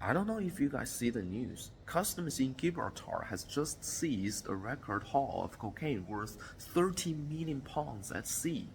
I don't know if you guys see the news. Customs in Gibraltar has just seized a record haul of cocaine worth 30 million pounds at sea.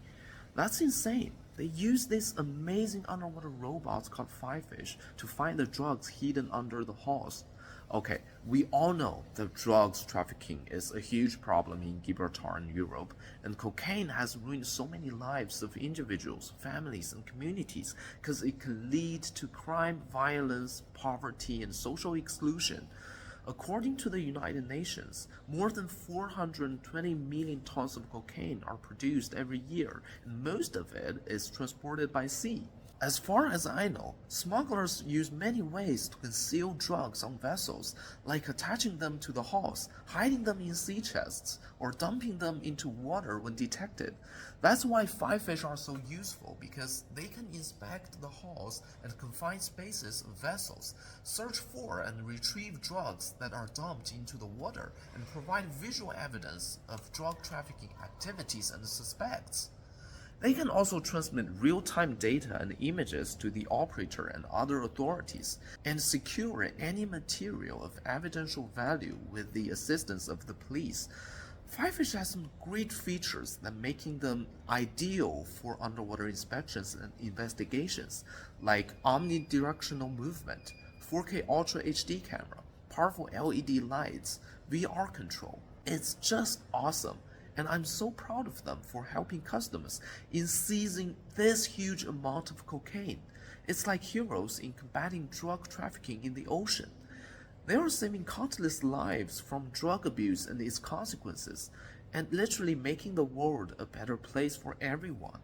That's insane. They use these amazing underwater robots called FIFISH to find the drugs hidden under the hulls. Okay, we all know that drugs trafficking is a huge problem in Gibraltar and Europe, and cocaine has ruined so many lives of individuals, families, and communities because it can lead to crime, violence, poverty, and social exclusion. According to the United Nations, more than 420 million tons of cocaine are produced every year, and most of it is transported by sea. As far as I know, smugglers use many ways to conceal drugs on vessels, like attaching them to the hulls, hiding them in sea chests, or dumping them into water when detected. That's why FIFISH are so useful, because they can inspect the hulls and confined spaces of vessels, search for and retrieve drugs that are dumped into the water, and provide visual evidence of drug trafficking activities and suspects. They can also transmit real-time data and images to the operator and other authorities, and secure any material of evidential value with the assistance of the police. FIFISH has some great features that making them ideal for underwater inspections and investigations, like omnidirectional movement, 4K Ultra HD camera, powerful LED lights, VR control. It's just awesome, and I'm so proud of them for helping customers in seizing this huge amount of cocaine. It's like heroes in combating drug trafficking in the ocean. They are saving countless lives from drug abuse and its consequences, and literally making the world a better place for everyone.